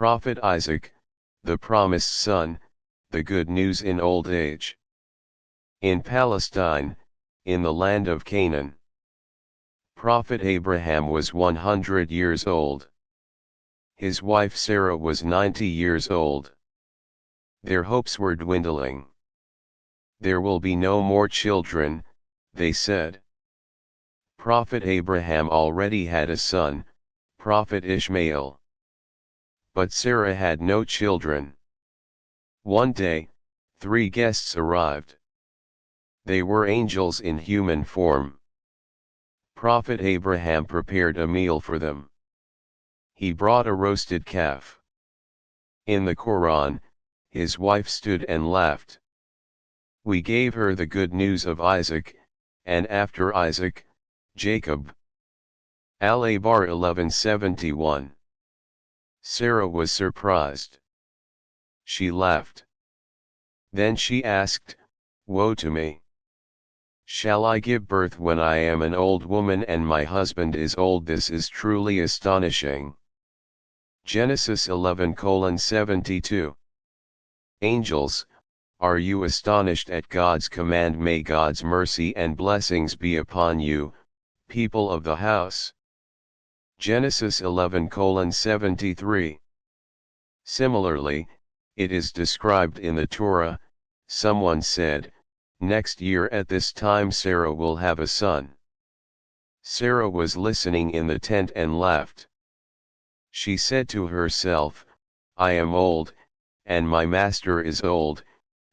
Prophet Isaac, the promised son, the good news in old age. In Palestine, in the land of Canaan. Prophet Abraham was 100 years old. His wife Sarah was 90 years old. Their hopes were dwindling. There will be no more children, they said. Prophet Abraham already had a son, Prophet Ishmael. But Sarah had no children. One day, 3 guests arrived. They were angels in human form. Prophet Abraham prepared a meal for them. He brought a roasted calf. In the Quran, his wife stood and laughed. We gave her the good news of Isaac, and after Isaac, Jacob. Al-Abar 1171. Sarah was surprised. She laughed. Then she asked, "Woe to me! Shall I give birth when I am an old woman and my husband is old? This is truly astonishing." Genesis 11:72. Angels, are you astonished at God's command? May God's mercy and blessings be upon you, people of the house. Genesis 11:73. Similarly, it is described in the Torah, someone said, "Next year at this time Sarah will have a son." Sarah was listening in the tent and laughed. She said to herself, "I am old, and my master is old,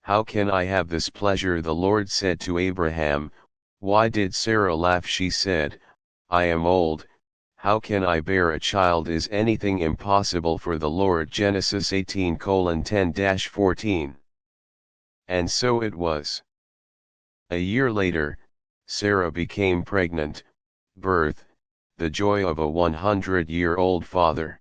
how can I have this pleasure?" The Lord said to Abraham, "Why did Sarah laugh?" She said, "I am old, how can I bear a child? Is anything impossible for the Lord?" Genesis 18:10-14. And so it was. A year later, Sarah became pregnant, birth, the joy of a 100-year-old father.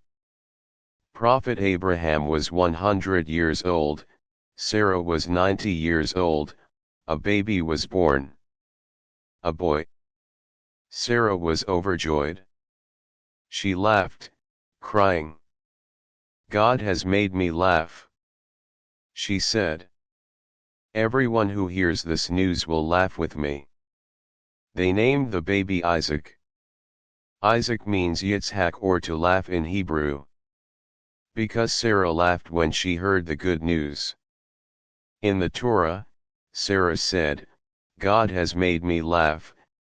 Prophet Abraham was 100 years old, Sarah was 90 years old, a baby was born. A boy. Sarah was overjoyed. She laughed, crying, "God has made me laugh." She said, "Everyone who hears this news will laugh with me." They named the baby Isaac. Isaac means Yitzhak or to laugh in Hebrew. Because Sarah laughed when she heard the good news. In the Torah, Sarah said, "God has made me laugh,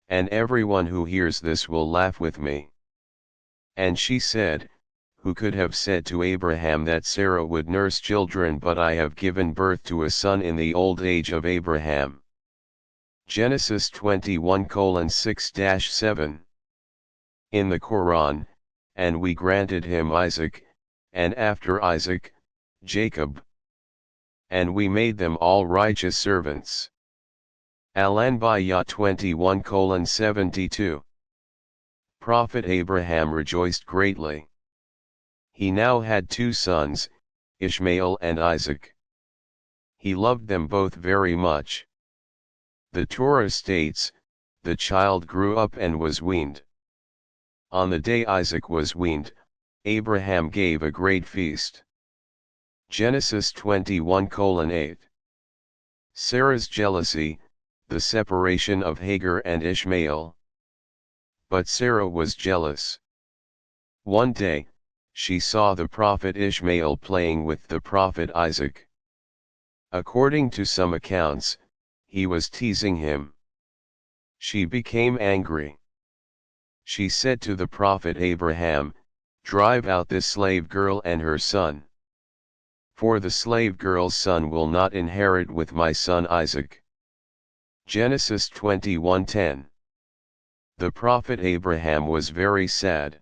and everyone who hears this will laugh with me." And she said, "Who could have said to Abraham that Sarah would nurse children? But I have given birth to a son in the old age of Abraham." Genesis 21:6-7. In the Quran, "And we granted him Isaac, and after Isaac, Jacob. And we made them all righteous servants." Al-Anbiya 21:72. Prophet Abraham rejoiced greatly. He now had 2 sons, Ishmael and Isaac. He loved them both very much. The Torah states, the child grew up and was weaned. On the day Isaac was weaned, Abraham gave a great feast. Genesis 21:8. Sarah's jealousy, the separation of Hagar and Ishmael. But Sarah was jealous. One day, she saw the prophet Ishmael playing with the prophet Isaac. According to some accounts, he was teasing him. She became angry. She said to the prophet Abraham, "Drive out this slave girl and her son. For the slave girl's son will not inherit with my son Isaac." Genesis 21:10. The prophet Abraham was very sad,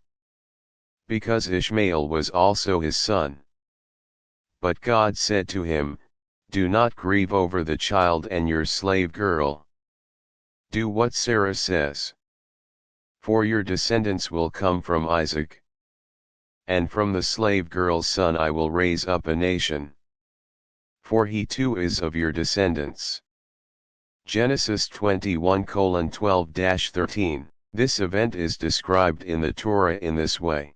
because Ishmael was also his son. But God said to him, "Do not grieve over the child and your slave girl. Do what Sarah says. For your descendants will come from Isaac. And from the slave girl's son I will raise up a nation. For he too is of your descendants." Genesis 21:12-13. This event is described in the Torah in this way.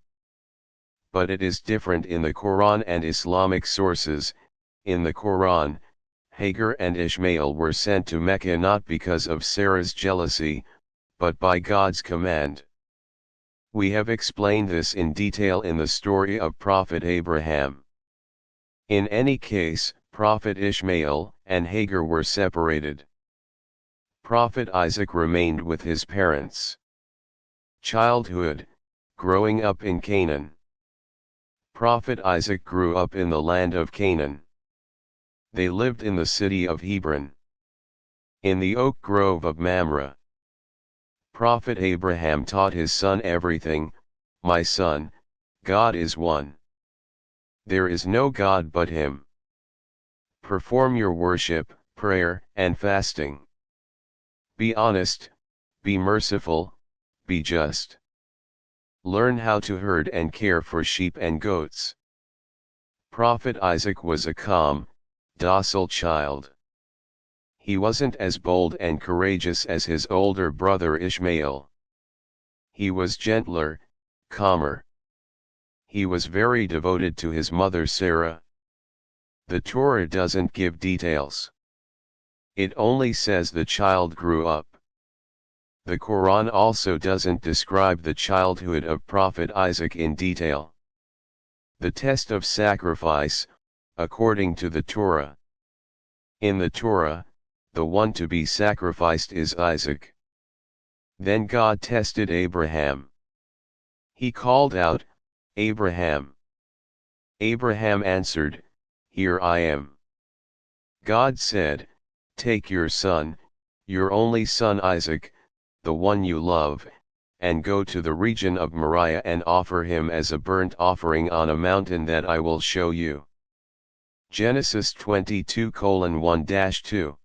but it is different in the Quran and Islamic sources. In the Quran, Hagar and Ishmael were sent to Mecca not because of Sarah's jealousy, but by God's command. We have explained this in detail in the story of Prophet Abraham. In any case, Prophet Ishmael and Hagar were separated. Prophet Isaac remained with his parents. Childhood, growing up in Canaan. Prophet Isaac grew up in the land of Canaan. They lived in the city of Hebron, in the oak grove of Mamre. Prophet Abraham taught his son everything. My son, God is one. There is no God but Him. Perform your worship, prayer, and fasting. Be honest, be merciful, be just. Learn how to herd and care for sheep and goats. Prophet Isaac was a calm, docile child. He wasn't as bold and courageous as his older brother Ishmael. He was gentler, calmer. He was very devoted to his mother Sarah. The Torah doesn't give details. It only says the child grew up. The Quran also doesn't describe the childhood of Prophet Isaac in detail. The test of sacrifice, according to the Torah. In the Torah, the one to be sacrificed is Isaac. Then God tested Abraham. He called out, Abraham. Abraham answered, Here I am. God said, Take your son, your only son Isaac, the one you love, and go to the region of Moriah and offer him as a burnt offering on a mountain that I will show you. Genesis 22:1-2.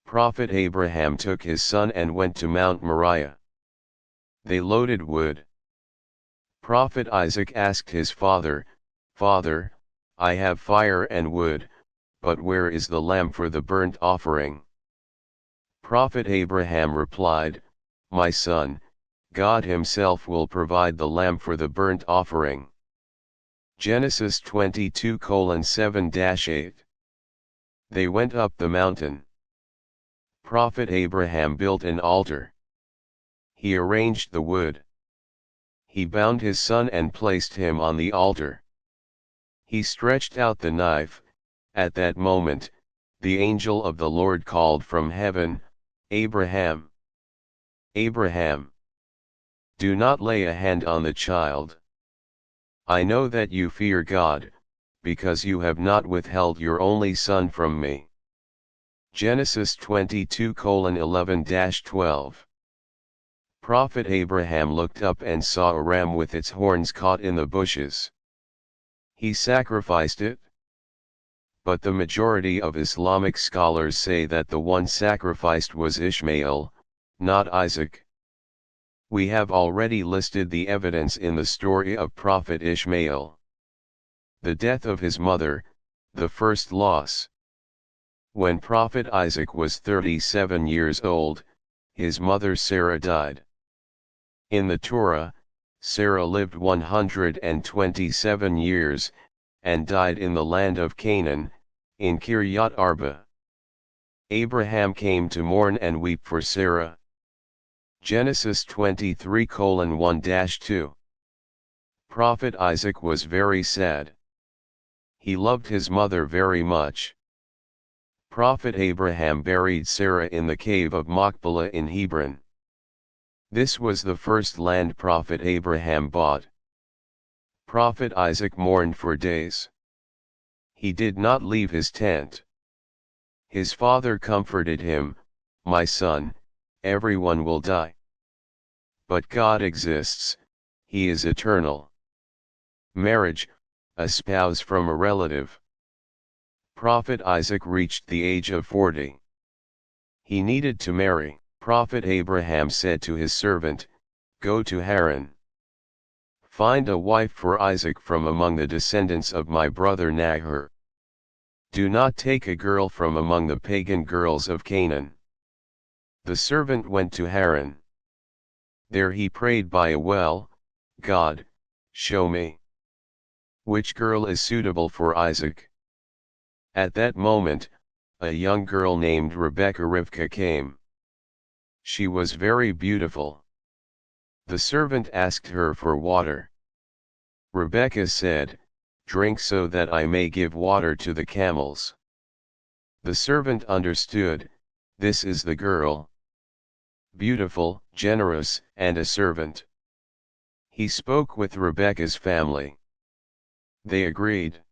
Prophet Abraham took his son and went to Mount Moriah. They loaded wood. Prophet Isaac asked his father, Father, I have fire and wood, but where is the lamb for the burnt offering? Prophet Abraham replied, My son, God Himself will provide the lamb for the burnt offering. Genesis 22:7-8. They went up the mountain. Prophet Abraham built an altar. He arranged the wood. He bound his son and placed him on the altar. He stretched out the knife. At that moment, the angel of the Lord called from heaven, Abraham. Abraham. Do not lay a hand on the child. I know that you fear God, because you have not withheld your only son from me. Genesis 22:11-12. Prophet Abraham looked up and saw a ram with its horns caught in the bushes. He sacrificed it. But the majority of Islamic scholars say that the one sacrificed was Ishmael, not Isaac. We have already listed the evidence in the story of Prophet Ishmael. The death of his mother, the first loss. When Prophet Isaac was 37 years old, his mother Sarah died. In the Torah, Sarah lived 127 years, and died in the land of Canaan, in Kiryat Arba. Abraham came to mourn and weep for Sarah. Genesis 23:1-2. Prophet Isaac was very sad. He loved his mother very much. Prophet Abraham buried Sarah in the cave of Machpelah in Hebron. This was the first land Prophet Abraham bought. Prophet Isaac mourned for days. He did not leave his tent. His father comforted him, My son, everyone will die. But God exists, He is eternal. Marriage, a spouse from a relative. Prophet Isaac reached the age of 40. He needed to marry. Prophet Abraham said to his servant, Go to Haran. Find a wife for Isaac from among the descendants of my brother Nahor. Do not take a girl from among the pagan girls of Canaan. The servant went to Haran. There he prayed by a well, God, show me. Which girl is suitable for Isaac? At that moment, a young girl named Rivka came. She was very beautiful. The servant asked her for water. Rebekah said, "Drink so that I may give water to the camels." The servant understood, this is the girl. Beautiful, generous, and a servant. He spoke with Rebekah's family. They agreed.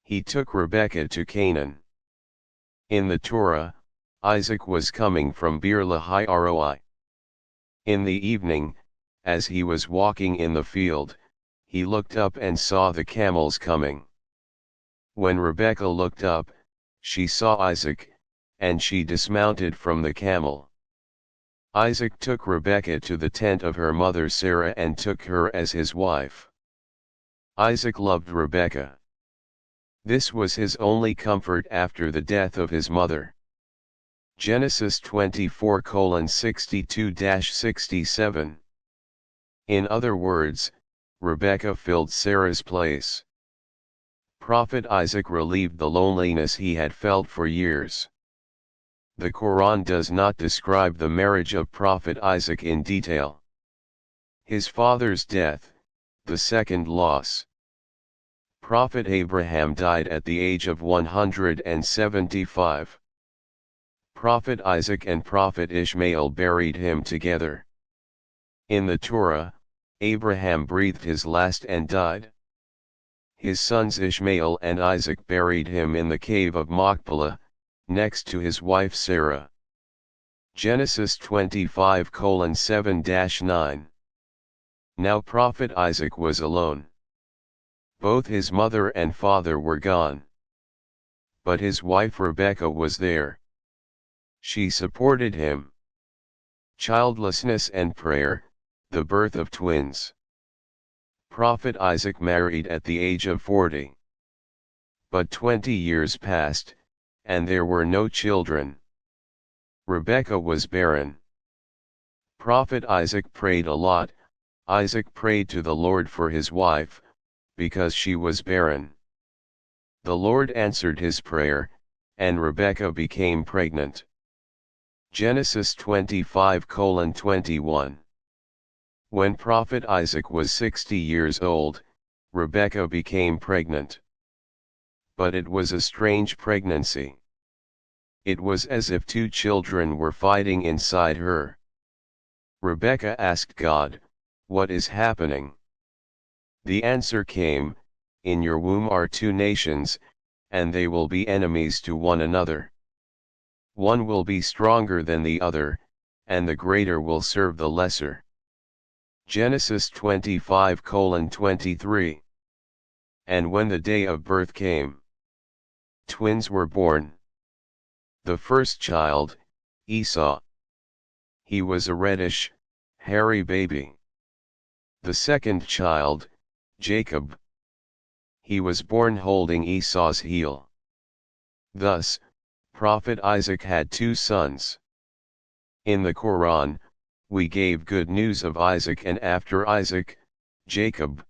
He took Rebekah to Canaan. In the Torah, Isaac was coming from Beer Lahai Roi. In the evening, as he was walking in the field, he looked up and saw the camels coming. When Rebekah looked up, she saw Isaac, and she dismounted from the camel. Isaac took Rebekah to the tent of her mother Sarah and took her as his wife. Isaac loved Rebekah. This was his only comfort after the death of his mother. Genesis 24:62-67. In other words, Rebekah filled Sarah's place. Prophet Isaac relieved the loneliness he had felt for years. The Quran does not describe the marriage of Prophet Isaac in detail. His father's death, the second loss. Prophet Abraham died at the age of 175. Prophet Isaac and Prophet Ishmael buried him together. In the Torah, Abraham breathed his last and died. His sons Ishmael and Isaac buried him in the cave of Machpelah, next to his wife Sarah. Genesis 25:7-9. Now Prophet Isaac was alone. Both his mother and father were gone. But his wife Rebekah was there. She supported him. Childlessness and prayer, the birth of twins. Prophet Isaac married at the age of 40. But 20 years passed, and there were no children. Rebekah was barren. Prophet Isaac prayed a lot. Isaac prayed to the Lord for his wife, because she was barren. The Lord answered his prayer, and Rebekah became pregnant. Genesis 25:21. When Prophet Isaac was 60 years old, Rebekah became pregnant. But it was a strange pregnancy. It was as if two children were fighting inside her. Rebekah asked God, "What is happening?" The answer came, "In your womb are two nations, and they will be enemies to one another. One will be stronger than the other, and the greater will serve the lesser." Genesis 25:23. And when the day of birth came, twins were born. The first child, Esau. He was a reddish, hairy baby. The second child, Jacob. He was born holding Esau's heel. Thus, Prophet Isaac had two sons. In the Quran, we gave good news of Isaac and after Isaac, Jacob.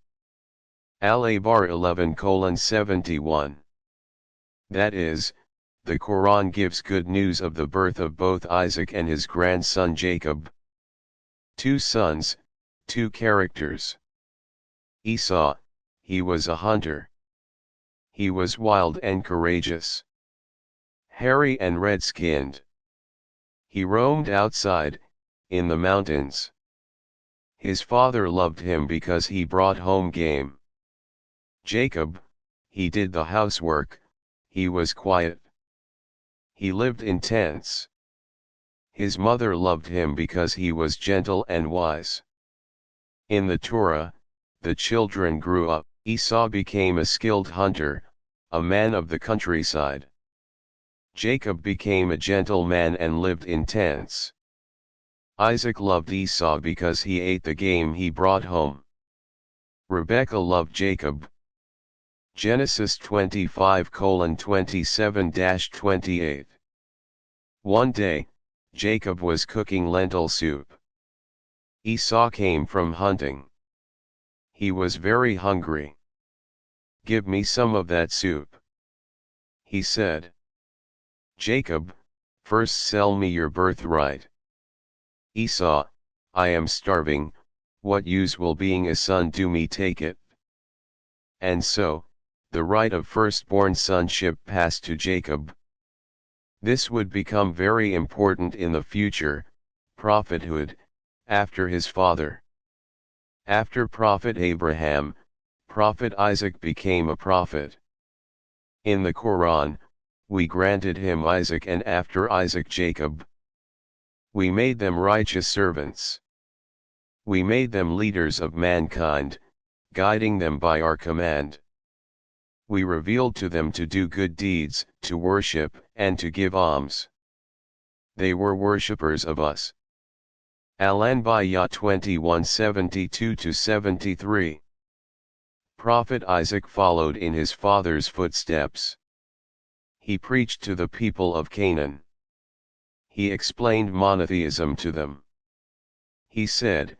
Al-Abar 11:71. That is, the Quran gives good news of the birth of both Isaac and his grandson Jacob. Two sons, two characters. Esau, he was a hunter. He was wild and courageous. Hairy and red-skinned. He roamed outside, in the mountains. His father loved him because he brought home game. Jacob, he did the housework, he was quiet. He lived in tents. His mother loved him because he was gentle and wise. In the Torah, the children grew up. Esau became a skilled hunter, a man of the countryside. Jacob became a gentle man and lived in tents. Isaac loved Esau because he ate the game he brought home. Rebekah loved Jacob. Genesis 25:27-28. One day, Jacob was cooking lentil soup. Esau came from hunting. He was very hungry. "Give me some of that soup." He said, "Jacob, first sell me your birthright." Esau, "I am starving, what use will being a son do me? Take it." And so, the right of firstborn sonship passed to Jacob. This would become very important in the future, prophethood, after his father. After Prophet Abraham, Prophet Isaac became a prophet. In the Quran, we granted him Isaac, and after Isaac Jacob. We made them righteous servants. We made them leaders of mankind, guiding them by our command. We revealed to them to do good deeds, to worship, and to give alms. They were worshippers of us. Al-Anbiya 21:72-73. Prophet Isaac followed in his father's footsteps. He preached to the people of Canaan. He explained monotheism to them. He said,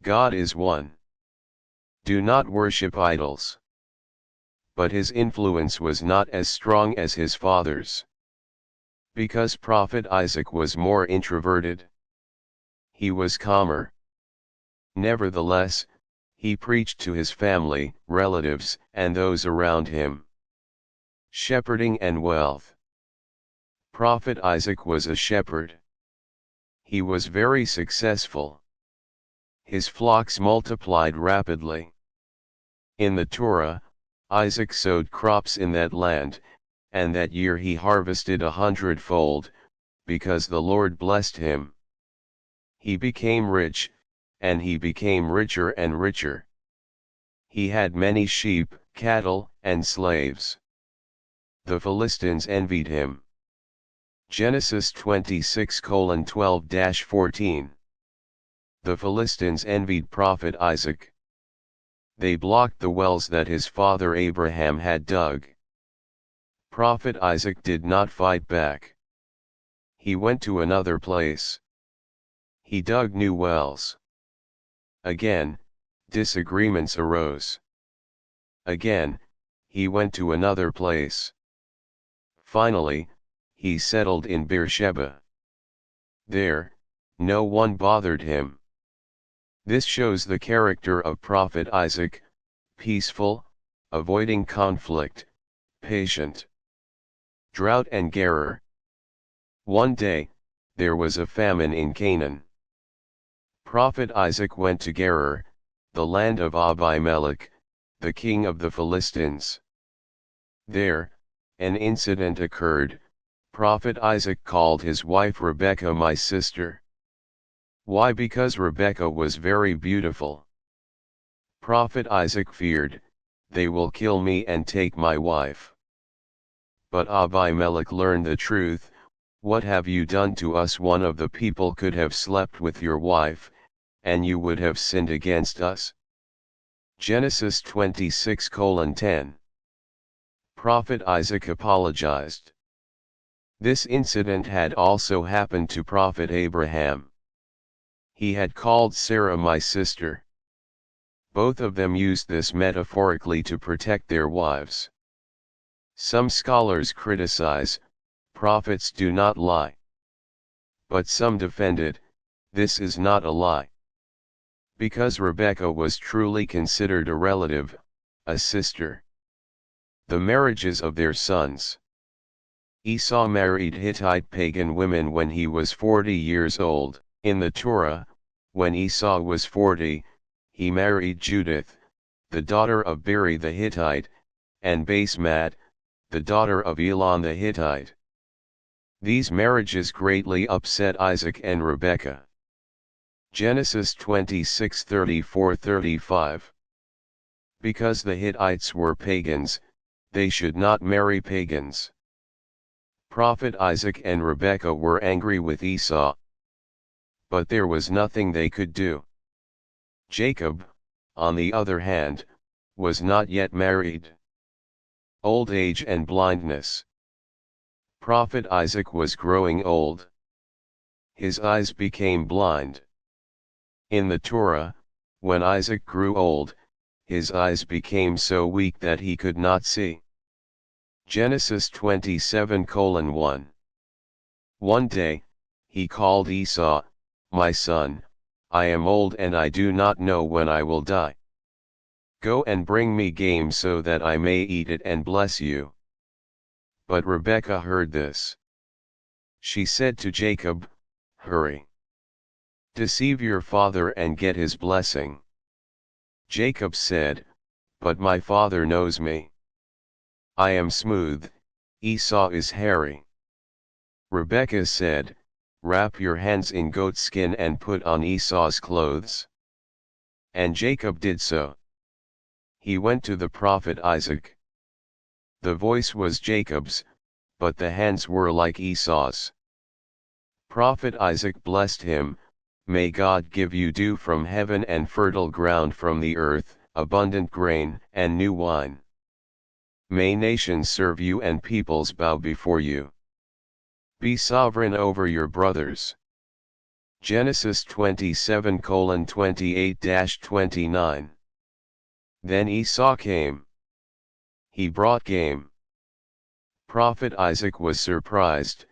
God is one. Do not worship idols. But his influence was not as strong as his father's. Because Prophet Isaac was more introverted. He was calmer. Nevertheless, he preached to his family, relatives, and those around him. Shepherding and wealth. Prophet Isaac was a shepherd. He was very successful. His flocks multiplied rapidly. In the Torah, Isaac sowed crops in that land, and that year he harvested 100-fold, because the Lord blessed him. He became rich, and he became richer and richer. He had many sheep, cattle, and slaves. The Philistines envied him. Genesis 26:12-14. The Philistines envied Prophet Isaac. They blocked the wells that his father Abraham had dug. Prophet Isaac did not fight back. He went to another place. He dug new wells. Again, disagreements arose. Again, he went to another place. Finally, he settled in Beersheba. There, no one bothered him. This shows the character of Prophet Isaac: peaceful, avoiding conflict, patient. Drought and Gerar. One day, there was a famine in Canaan. Prophet Isaac went to Gerar, the land of Abimelech, the king of the Philistines. There, an incident occurred. Prophet Isaac called his wife Rebekah my sister. Why? Because Rebekah was very beautiful. Prophet Isaac feared, they will kill me and take my wife. But Abimelech learned the truth. What have you done to us? One of the people could have slept with your wife, and you would have sinned against us. Genesis 26:10. Prophet Isaac apologized. This incident had also happened to Prophet Abraham. He had called Sarah my sister. Both of them used this metaphorically to protect their wives. Some scholars criticize, prophets do not lie. But some defend it, this is not a lie. Because Rebekah was truly considered a relative, a sister. The marriages of their sons. Esau married Hittite pagan women when he was 40 years old. In the Torah, when Esau was 40, he married Judith, the daughter of Beri the Hittite, and Basemat, the daughter of Elon the Hittite. These marriages greatly upset Isaac and Rebekah. Genesis 26:34-35. Because the Hittites were pagans, they should not marry pagans. Prophet Isaac and Rebekah were angry with Esau. But there was nothing they could do. Jacob, on the other hand, was not yet married. Old age and blindness. Prophet Isaac was growing old. His eyes became blind. In the Torah, when Isaac grew old, his eyes became so weak that he could not see. Genesis 27:1. One day, he called Esau, "My son, I am old and I do not know when I will die. Go and bring me game so that I may eat it and bless you." But Rebekah heard this. She said to Jacob, "Hurry. Deceive your father and get his blessing." Jacob said, "But my father knows me. I am smooth, Esau is hairy." Rebekah said, "Wrap your hands in goat skin and put on Esau's clothes." And Jacob did so. He went to the prophet Isaac. The voice was Jacob's, but the hands were like Esau's. Prophet Isaac blessed him, "May God give you dew from heaven and fertile ground from the earth, abundant grain and new wine. May nations serve you and peoples bow before you. Be sovereign over your brothers." Genesis 27:28-29. Then Esau came. He brought game. Prophet Isaac was surprised.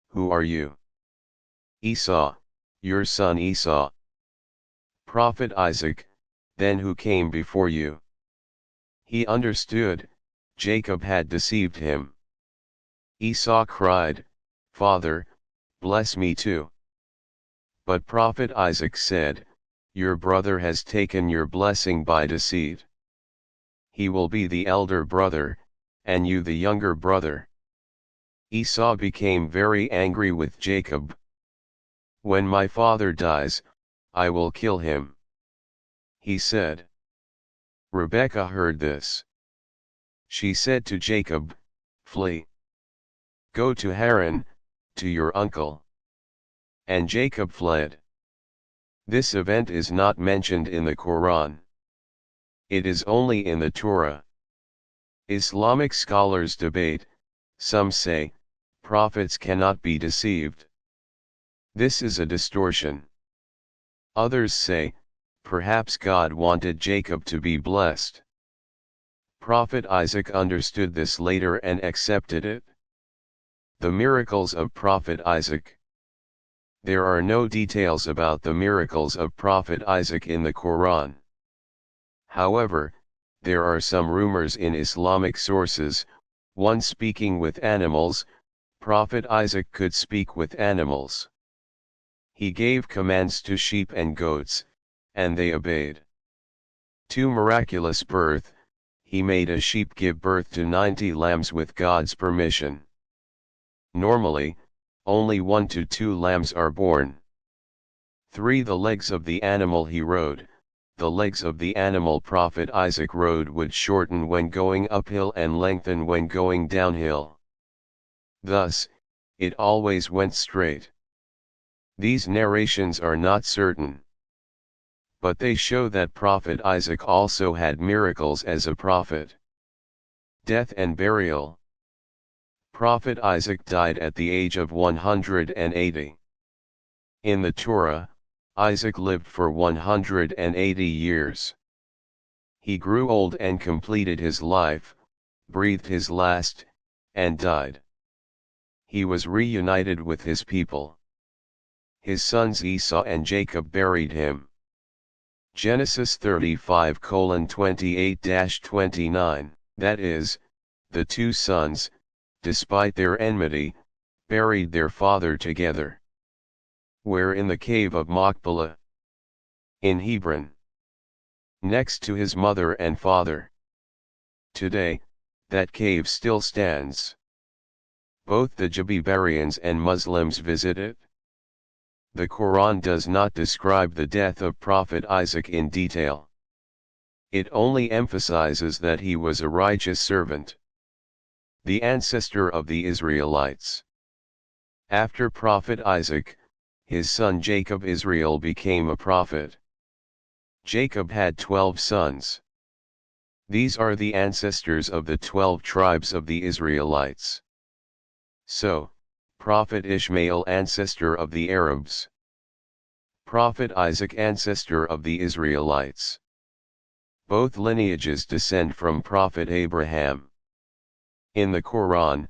"Who are you?" "Esau, your son Esau." Prophet Isaac, "Then who came before you?" He understood, Jacob had deceived him. Esau cried, "Father, bless me too." But Prophet Isaac said, "Your brother has taken your blessing by deceit. He will be the elder brother, and you the younger brother." Esau became very angry with Jacob. "When my father dies, I will kill him," he said. Rebekah heard this. She said to Jacob, "Flee. Go to Haran, to your uncle." And Jacob fled. This event is not mentioned in the Quran. It is only in the Torah. Islamic scholars debate. Some say, prophets cannot be deceived. This is a distortion. Others say, perhaps God wanted Jacob to be blessed. Prophet Isaac understood this later and accepted it. The miracles of Prophet Isaac. There are no details about the miracles of Prophet Isaac in the Quran. However, there are some rumors in Islamic sources. One speaking with animals. Prophet Isaac could speak with animals. He gave commands to sheep and goats, and they obeyed. 2 Miraculous birth. He made a sheep give birth to 90 lambs with God's permission. Normally, only 1 to 2 lambs are born. 3 The legs of the animal he rode. The legs of the animal Prophet Isaac rode would shorten when going uphill and lengthen when going downhill. Thus, it always went straight. These narrations are not certain, but they show that Prophet Isaac also had miracles as a prophet. Death and burial. Prophet Isaac died at the age of 180. In the Torah, Isaac lived for 180 years. He grew old and completed his life, breathed his last, and died. He was reunited with his people. His sons Esau and Jacob buried him. Genesis 35:28-29, that is, the 2 sons, despite their enmity, buried their father together. Where? In the cave of Machpelah, in Hebron, next to his mother and father. Today, that cave still stands. Both the Jabibarians and Muslims visit it. The Quran does not describe the death of Prophet Isaac in detail. It only emphasizes that he was a righteous servant, the ancestor of the Israelites. After Prophet Isaac, his son Jacob Israel became a prophet. Jacob had 12 sons. These are the ancestors of the 12 tribes of the Israelites. So, Prophet Ishmael ancestor of the Arabs. Prophet Isaac ancestor of the Israelites. Both lineages descend from Prophet Abraham. In the Quran,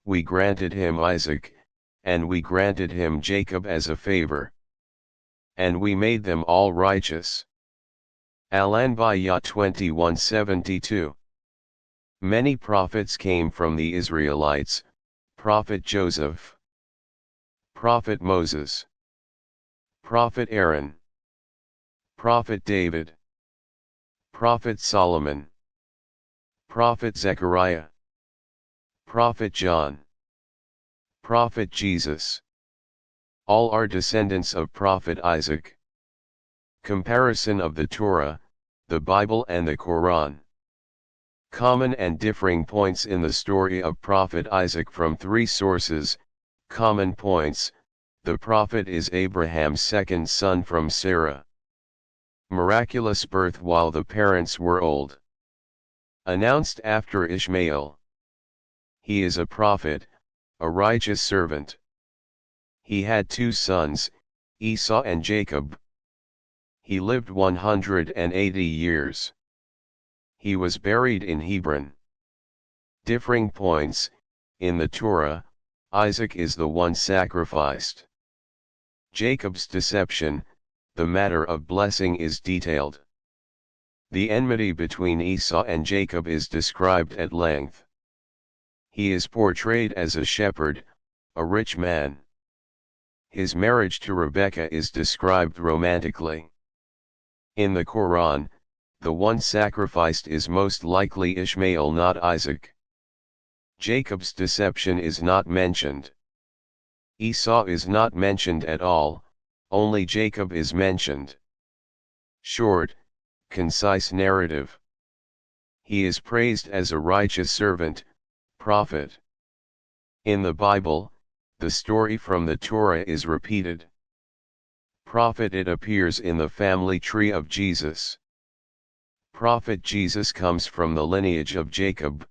we granted him Isaac, and we granted him Jacob as a favor. And we made them all righteous. Al-Anbiya 21:72. Many prophets came from the Israelites: Prophet Joseph, Prophet Moses, Prophet Aaron, Prophet David, Prophet Solomon, Prophet Zechariah, Prophet John, Prophet Jesus. All are descendants of Prophet Isaac. Comparison of the Torah, the Bible and the Quran. Common and differing points in the story of Prophet Isaac from three sources. Common points: the prophet is Abraham's second son from Sarah. Miraculous birth while the parents were old. Announced after Ishmael. He is a prophet, a righteous servant. He had two sons, Esau and Jacob. He lived 180 years. He was buried in Hebron. Differing points: in the Torah, Isaac is the one sacrificed. Jacob's deception, the matter of blessing is detailed. The enmity between Esau and Jacob is described at length. He is portrayed as a shepherd, a rich man. His marriage to Rebekah is described romantically. In the Quran, the one sacrificed is most likely Ishmael, not Isaac. Jacob's deception is not mentioned. Esau is not mentioned at all, only Jacob is mentioned. Short, concise narrative. He is praised as a righteous servant, prophet. In the Bible, the story from the Torah is repeated. Prophet: it appears in the family tree of Jesus. Prophet Jesus comes from the lineage of Jacob.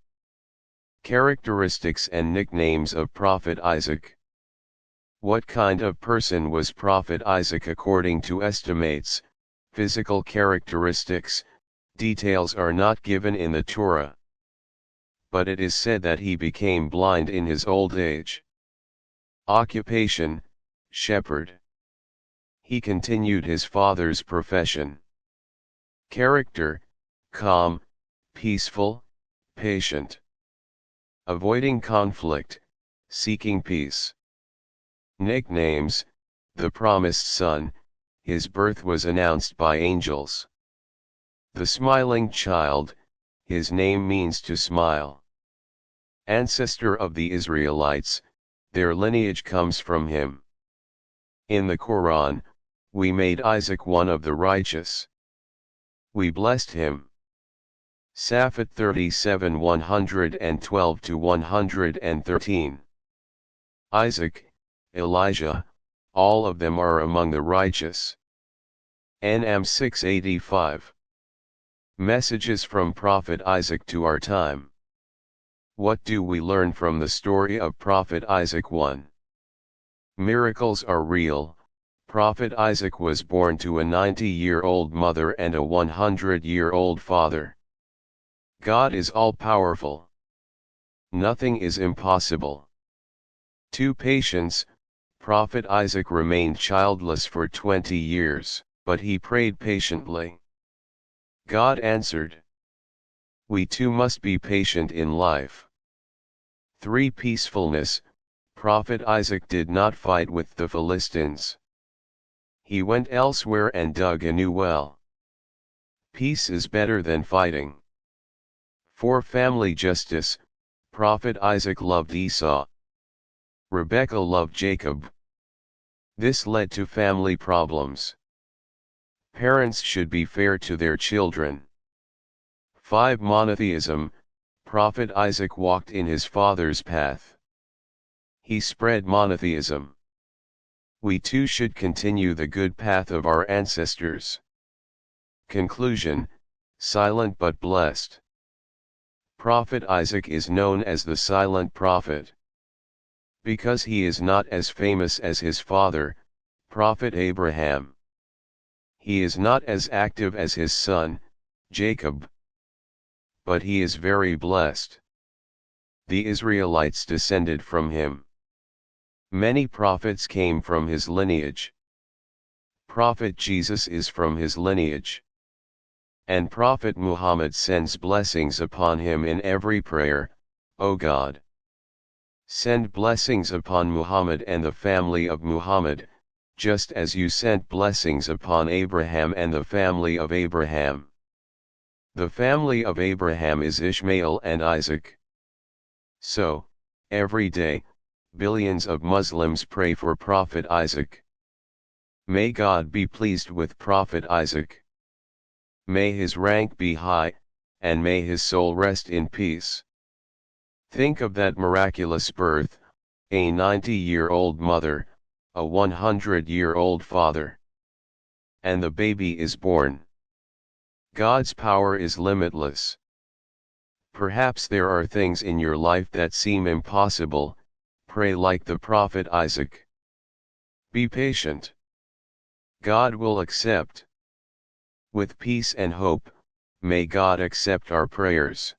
Characteristics and nicknames of Prophet Isaac. What kind of person was Prophet Isaac according to estimates? Physical characteristics, details are not given in the Torah. But it is said that he became blind in his old age. Occupation: shepherd. He continued his father's profession. Character: calm, peaceful, patient. Avoiding conflict, seeking peace. Nicknames: the promised son, his birth was announced by angels. The smiling child, his name means to smile. Ancestor of the Israelites, their lineage comes from him. In the Quran, we made Isaac one of the righteous. We blessed him. Safat 37 112-113. Isaac, Elijah, all of them are among the righteous. Nm 685. Messages from Prophet Isaac to our time. What do we learn from the story of Prophet Isaac? 1. Miracles are real. Prophet Isaac was born to a 90-year-old mother and a 100-year-old father. God is all-powerful. Nothing is impossible. 2. Patience. Prophet Isaac remained childless for 20 years, but he prayed patiently. God answered. We too must be patient in life. 3. Peacefulness. Prophet Isaac did not fight with the Philistines. He went elsewhere and dug a new well. Peace is better than fighting. 4. Family justice. Prophet Isaac loved Esau. Rebekah loved Jacob. This led to family problems. Parents should be fair to their children. 5. Monotheism. Prophet Isaac walked in his father's path. He spread monotheism. We too should continue the good path of our ancestors. Conclusion: silent but blessed. Prophet Isaac is known as the silent prophet. Because he is not as famous as his father, Prophet Abraham. He is not as active as his son, Jacob. But he is very blessed. The Israelites descended from him. Many prophets came from his lineage. Prophet Jesus is from his lineage. And Prophet Muhammad sends blessings upon him in every prayer, O God. Send blessings upon Muhammad and the family of Muhammad, just as you sent blessings upon Abraham and the family of Abraham. The family of Abraham is Ishmael and Isaac. So, every day, billions of Muslims pray for Prophet Isaac. May God be pleased with Prophet Isaac. May his rank be high, and may his soul rest in peace. Think of that miraculous birth, a 90-year-old mother, a 100-year-old father. And the baby is born. God's power is limitless. Perhaps there are things in your life that seem impossible. Pray like the prophet Isaac. Be patient. God will accept. With peace and hope, may God accept our prayers.